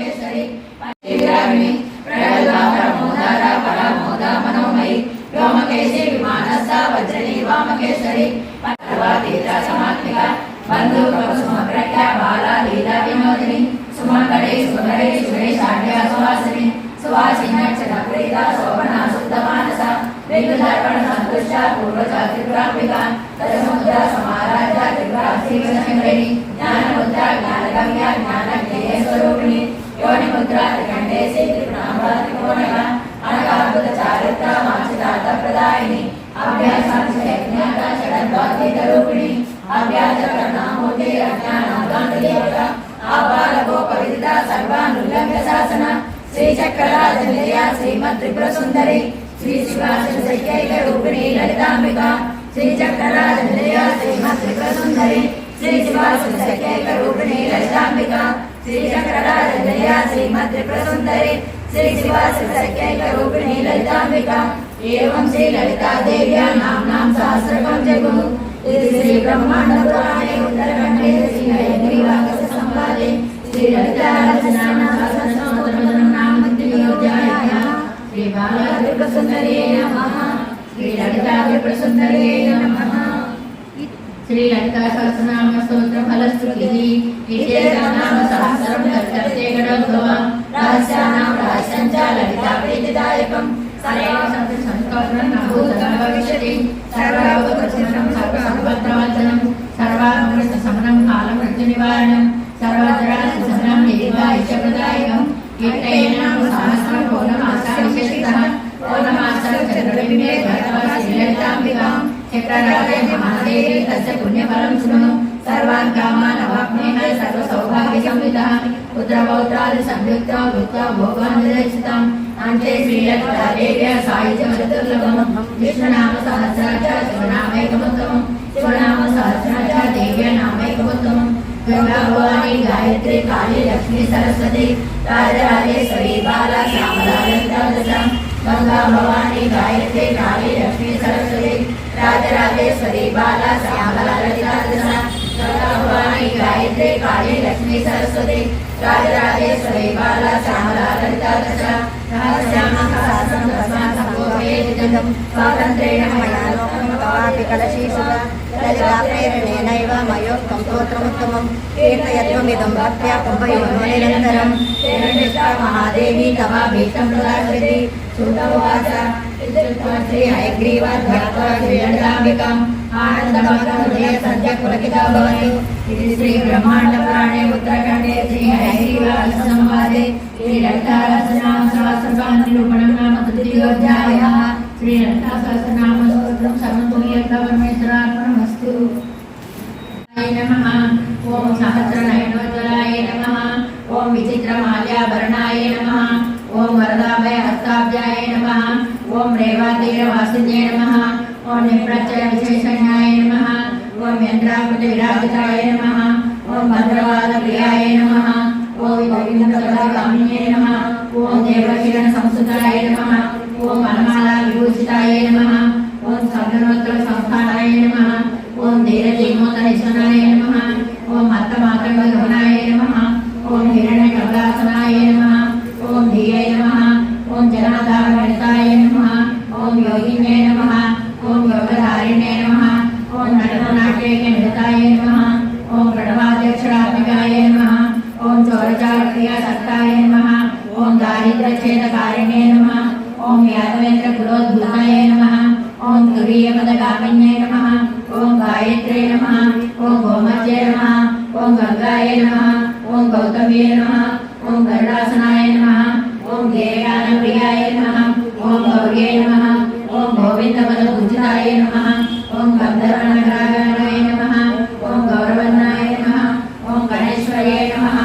वामकेश्वरी पंचग्रामिणी प्रगल्भा परमोदारा परमोदा मनोमयी व्योमकेशी विमानस्था वज्रणी वामकेश्वरी पर्वतीर्था समात्मिका बंधु सुमप्रज्ञा बाला लीला विनोदिनी सुमंगले सुंदरे शुभे शाढ़्या सुवासिनी सुवासिनी चक्रप्रीता शोभना शुद्ध मानसा वेणुदर्पण संतुष्टा पूर्वजा त्रिपुरांबिका दशमुद्रा समाराध्या त्रिपुरा श्रीवशंकरिणी ज्ञानमुद्रा ज्ञानगम्या ज्ञानज्ञेय स्वरूपिणी योनिमुद्रा त्रिकंडेशी त्रिपुरांबा त्रिकोणिका अनगाद्भुत चारित्रा वांछितार्थ प्रदायिनी अभ्यासांशयज्ञाता षडद्वातीत रूपिणी अभ्यासकर्णामूर्ति अज्ञानांतदेवता आबालगोपविदिता सर्वानुल्लंघ्य शासना श्रीचक्रराजनिलया श्रीमद्त्रिपुर सुंदरी श्री शिवाशक्त्यैक रूपिणी ललितांबिका श्रीचक्रराजनिलया श्रीमद्त्रिपुर सुंदरी श्री शिवाशक्त्यैक रूपिणी ललितांबिका श्रीचक्रराजनिलया श्रीमद्त्रिपुर सुंदरी श्री शिवाशक्त्यैक रूपिणी ललितांबिका एवं श्री ललिता देव्या नाम्नां सहस्रकं जगुः श्री ब्रह्मांड पुराणे उत्तरखंडे श्री हयग्रीवागस संवादे श्री ललिता सहस्रनाम नाम त्रियोध्यायाः श्री बाला त्रिपुर सुंदर्यै नमः श्री ललिता त्रिपुर सुंदर्यै नमः श्री ललिता सहस्रनाम स्तोत्र फलश्रुतिः विशेषनाम सहस्रं तत्ते गणोद्भवं रहस्यानां रहस्यं च ललिता प्रीतिदायकं सर्वं संस्करणं भूतं भविष्यति सर्वभूतप्रसन्नं सर्वसम्पत्प्रवर्धनं सर्वामृतशमनं कालमृत्युनिवारणं सर्वत्रासनं दीर्घायुष्यप्रदायकं कीर्तयेनां सहस्रं पौर्णमासविशेषतः पौर्णमासचन्द्रबिम्बे भगवती श्रीललिताम्बिकां चक्रराजे महादेवी तस्य पुण्यफलं शृणु सर्वान् कामान् अवाप्नेह सर्वसौभाग्यसंयुतः पुत्रपौत्रादि संयुक्तो भूत्वा भोगान् निरीक्षितम् अन्ते श्रीललितादेव्या सायुज्यमतिर्लभम् विष्णुनाम सहस्राक्षर शिवनामैकमुत्तमम् शिवनाम सहस्राक्षर देव्या नामैकमुत्तमम् गंगा भवानी गायत्री काली लक्ष्मी सरस्वती राजराजेश्वरी बाला श्यामला ललिता दशा गंगा भवानी गायत्री काली लक्ष्मी सरस्वती राजराजेश्वरी बाला श्यामला ललिता दशा गंगा भवानी गायत्री काली लक्ष्मी सरस्वती राजराजेश्वरी बाला श्यामला ललिता दशा रहस्यानां सहस्रं तस्मात् संभोगेदिदं स्वातन्त्र्येण मया लोकं भवापि कलशीसुता ललिता प्रेरणेनैव मयोक्तं स्तोत्रमुत्तमं कीर्तयत्वमिदं भक्त्या कुम्भयोनो निरन्तरं हिरण्यश्चा महादेवी तवाभीष्टं प्रदास्यति श्रुतोवाच श्री हयग्रीवाध्यात्वा श्रीललिताम्बिकाम् आनन्दमग्नहृदय सद्य पुलकिता भवतु इति श्री ब्रह्माण्डपुराणे उत्तरखण्डे श्री हयग्रीवागस संवादे श्री ललिता सहस्रनाम सहस्रनिरूपणं नाम तृतीयोऽध्यायः श्री ललिता सहस्रनाम स्तोत्रं सर्वतोयत्परमेश्वरार्पणमस्तु नमः ओम सहस्रनयनोज्ज्वलाय नमः ओम विचित्रमाल्याभरणाय नमः ओम वरदाभय हस्ताभ्याय नमः ओम रेवातीरवासिन्ये नमः ओम निप्रत्यय विशेषण्याय नमः ओम यन्त्राकृति विराजिताय नमः ओम भद्रवादप्रियाय नमः ओम गोविन्दपदगामिन्ये नमः ओम देवकिरण संस्कृताय नमः ओम वनमाला विभूषिताय नमः ओम स्वर्णनोत्तर संस्थानाय नमः ओम धीरजीमोदनेश्वराय नमः ओम मत्तमात्रगमनाय नमः ओम हिरण्यकमलासनाय नमः ओम धिये नमः ओम जनाधारगणिताय नमः ओम योगिन्ये नमः ओम योगधारिणे नमः ओम नटनाट्यनिरताय नमः ओम प्रणवाध्यक्षरात्मिकाय नमः ओम चौरचारक्रियासक्ताय नमः ओम दारिद्र्यच्छेदकारिणे नमः ओम यादवेन्द्रकुलोद्भूताय नमः ओम तुरीयपदगामिन्ये नमः ओम गायत्रे नमः ओम गोमत्ये नमः ओम गंगाय नमः ओम गौतम्ये नमः ओम गरुडासनाय नमः ओम गेयानप्रियाय नमः ओम गौर्ये नमः ओम गोविन्दपदपूजिताय नमः ओम गन्धर्वनगराय नमः ओम गौरवन्नाय नमः ओम गणेश्वर्ये नमः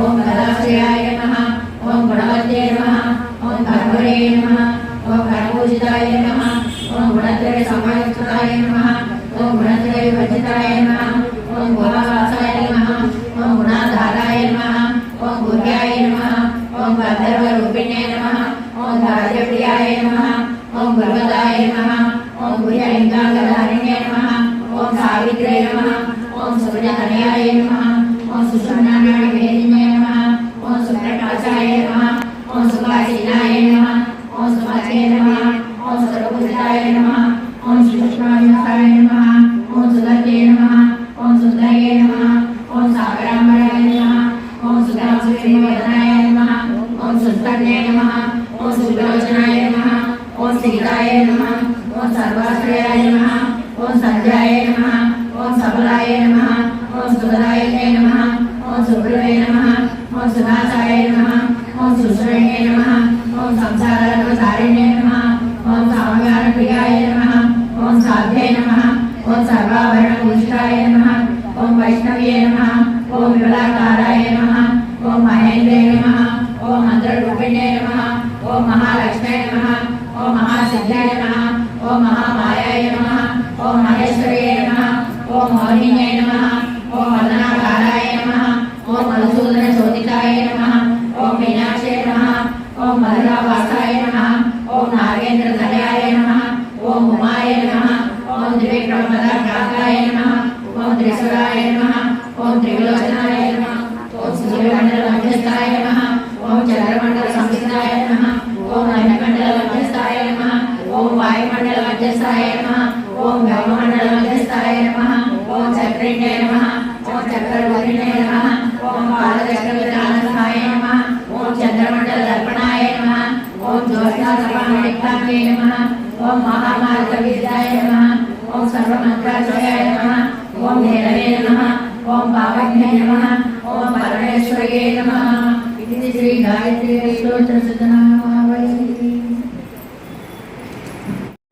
ओम कलाश्रयाय नमः ओम गुणवत्ये नमः ओम धर्मरे नमः ओम गणपूजिताय नमः ओम गुणत्रय समायुक्ताय नमः ओम गुणत्रय विभजिताय नमः ओम गुणवासाय नमः ओम गुणाधाराय नमः ओम गुह्याय नमः ओम गन्धर्वरूपिणे नमः ओम धार्यप्रियाय नमः ओम गुरुवदाय नमः ओम गुह्यलिङ्गाङ्गधारिणे नमः ओम सावित्रे नमः ओम सूर्यतनयाय नमः ओम सुषुम्नानाडिभेदिने नमः ओम सुप्रकाश हेमवदनाय नमः ओम सुस्तन्ये नमः ओम सुलोचनाय नमः ओम सीताय नमः ओम सर्वाश्रयाय नमः ओम संध्याय नमः ओम सबलाय नमः ओम सुबलाय नमः ओम सुब्रवे नमः ओम सुनाशाय नमः ओम सुश्रेणे नमः ओम संसारसारिणे नमः ओम सामगानप्रियाय नमः ओम साध्ये नमः ओम सर्वाभरणभूषिताय नमः ओम वैष्णव्ये नमः ओम विमलाकाराय नमः ओम महेन्द्रे नमः ओम मंत्ररूपिणे नमः ओम महालक्ष्म्यै नमः ओम महासिद्ध्यै नमः ओम महामायाय नमः ओम महेश्वर्यै नमः ओम मोहिन्यै नमः ओम मदनाकाराय नमः ओम मधुसूदनशोधिताय नमः ओम मीनाक्षे नमः ओम मधुरावासाय नमः ओम नागेन्द्रधराय नमः ओम उमाय नमः ओम त्रिविक्रमपदाकाय नमः ओम त्रिशूलाय नमः ओम त्रिविलोचनाय नमः ओम सूर्यमण्डलमध्यस्थाय नमः ओम चन्द्रमण्डलसंस्थिताय नमः ओम नभमण्डलमध्यस्थाय नमः ओम वायुमण्डलमध्यस्थाय नमः ओम व्योममण्डलमध्यस्थाय नमः ओम चक्रिणे नमः ओम चक्ररूपिणे नमः ओम पादचक्रविधानस्थाय नमः ओम चन्द्रमण्डलदर्पणाय नमः ओम ज्योत्स्नासभामणिकाङ्गे नमः ओम महामार्गविद्याय नमः ओम सर्वमन्त्राक्षयाय नमः ओम हेरवे नमः ओम पावन्ये नमः ओम परमेश्वर्ये नमः इति श्री गायत्री स्तोत्रसुतनामावली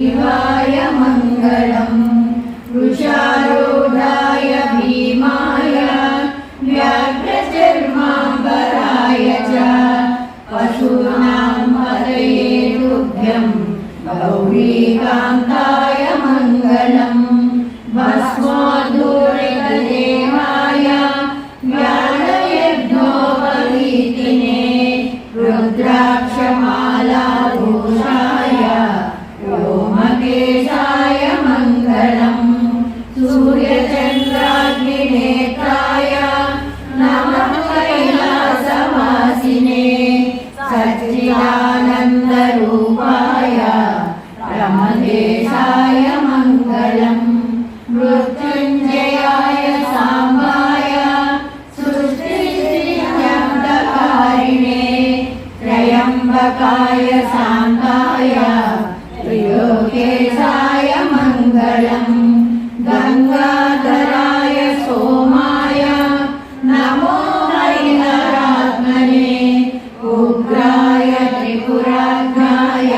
शिवाय मङ्गलम् वृषारूढाय भीमाय व्याघ्रचर्माम्बराय च पशूनां पतये तुभ्यं गौरीकान्ताय मङ्गलम् भस्मोद्धूलितदेहाय ज्ञानयज्ञोपवीतिने रुद्राक्षमालाभूषाय व्योमकेशाय मङ्गलम् सूर्यचन्द्राग्निनेत्राय नमः कैलासवासिने सच्चिदानन्दरूपाय ब्रह्मदेशाय मङ्गलम् मृत्युञ्जयाय साम्बाय सृष्टिस्थित्यन्तकारिणे त्र्यम्बकाय शान्ताय त्रिलोकेशाय मङ्गलम् गङ्गाधराय सोमाय नमो हरिहरात्मने उग्राय त्रिपुराग्नाय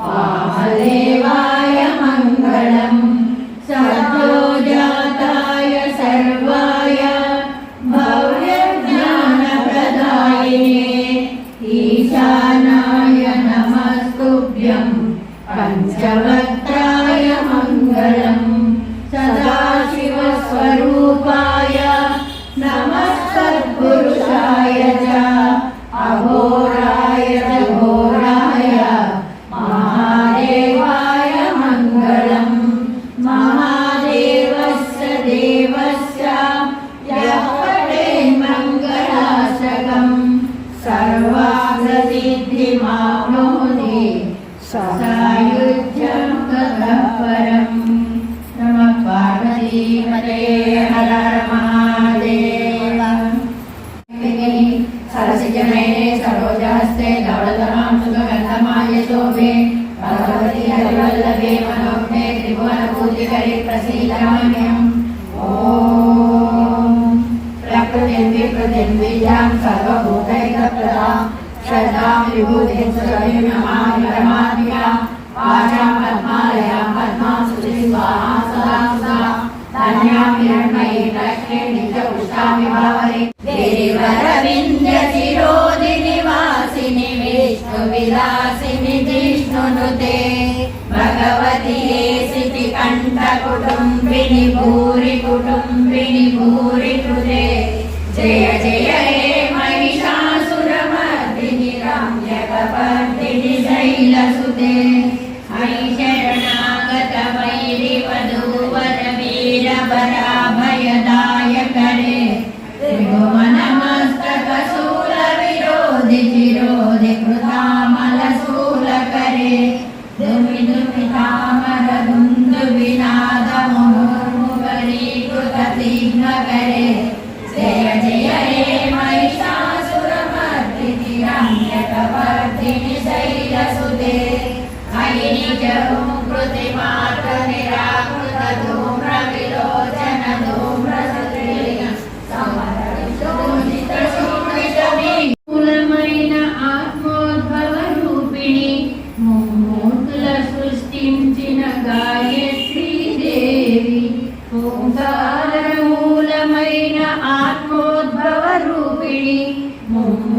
वामदेवाय मङ्गलम् सद्योजाताय सर्वाय भव्यज्ञानप्रदायिने ईशानाय नमस्तुभ्यं पञ्चवक्त्राय मङ्गलम् सदाशिवस्वरूपाय नमः सद्पुरुषाय च अघोराय च घोराय महादेवाय मङ्गलम् महादेवस्य देवस्य यः पठेन्मङ्गलाष्टकं सर्वार्थसिद्धिमाप्नोति सायुज्यं ततः परम् नमः पार्वतीपते हर हर महादेव सरसिजनयने सरोजहस्ते धवलधरां सुगन्धमाय शोभे भगवती हरिवल्लभे मनोज्ञे त्रिभुवनपूजिकरे प्रसीदाम्यहम् ॐ प्रकृतिं विकृतिं बीजां सर्वभूतैकप्रदां श्रद्धां विभूतिं सुरभिं नमामि परमात्मिकां वाचां पद्मालयां पद्मां सुचिस्वाहां सदा सदा धन्यां हिरण्मयीं लक्ष्मीं नित्यपुष्टामि भावरे गिरिवरविन्द्यशिरोधिनिवासिनि विष्णुविलासिनि जिष्णुनुते भगवति सितिकण्ठकुटुम्बिनि भूरि कुटुम्बिनि भूरि कृते जय जय हे महिषासुरमर्दिनि रम्यकपर्दिनि शैलसुते मयि शरणागत वैरिवधूवर वीरवराभयदायकरे त्रिभुवनमस्तकशूलविरोधि चिरोधि कृतामलशूलकरे दुमिदुमितामरदुन्दुविनादमुहुर्मुखरीकृतसिंहकरे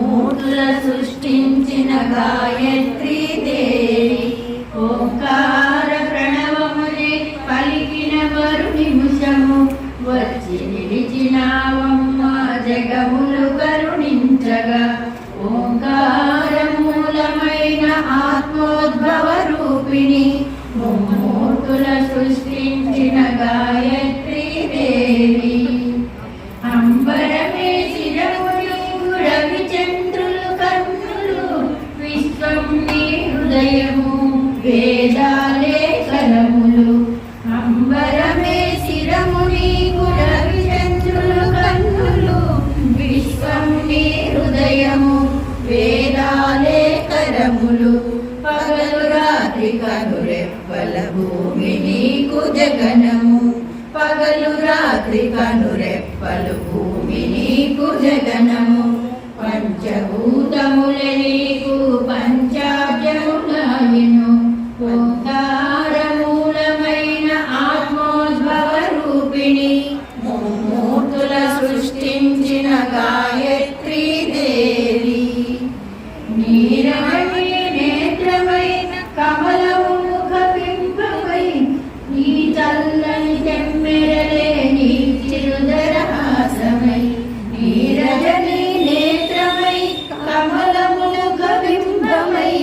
మూర్తుల సృష్టించిన గాయత్రీ దేవి ఓంకార ప్రణవమునే పలికిన మరు నిమిషము వచ్చి నిలిచినావమ్మ జగములు కరుణించగా ఓంకార మూలమైన ఆత్మోద్భవ రూపిణి మూర్తుల సృష్టించిన గాయత్రీ దేవి అంబరమే శిరములు రవిచంద్రులు కన్నులు విశ్వం నీ హృదయము వేదాలే కరములు అంబరమే శిరము నీకు రవిచంద్రులు కన్నులు విశ్వం నీ హృదయము వేదాలే కరములు పగలు రాత్రి కనురెప్పల భూమి నీకు జగనము పగలు రాత్రి కనురెప్పలు భూమి నీకు జగనము పంచభూతములే నీకు పంచాబ్జములాయను ఓంకార మూలమైన ఆత్మోద్భవ రూపిణి మూర్తుల సృష్టించిన గాయత్రీ దేవి నీరమణి నేత్రమైన కమలము ముఖ బింబమై నీ చల్లని చెమ్మెరలే నీ చిరుదరహాసమై నీరజని నేత్రమై కమలము ముఖ బింబమై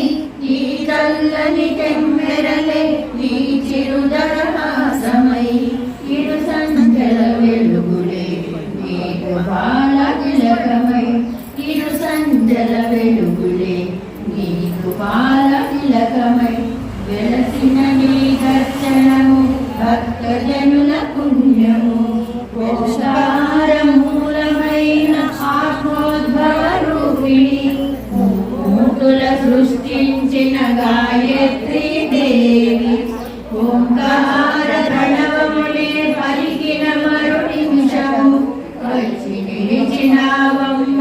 నీ చల్లని చెమ్మెరలే నీ చిరుదరహాసమై ఇరు సంధ్యల వెలుగులే నీకు బాల తిలకమై ఇరు సంధ్యల వెలుగులే నీకు బాల తిలకమై వెలసిన నీ దర్శనము భక్తజనుల పుణ్యము ఓంకార మూలమైన ఆత్మోద్భవ రూపిణి మూర్తుల సృష్టించిన గాయత్రీ దేవి ఓంకార ప్రణవమునే పలికిన మరు నిమిషము వచ్చి నిలిచినావమ్మ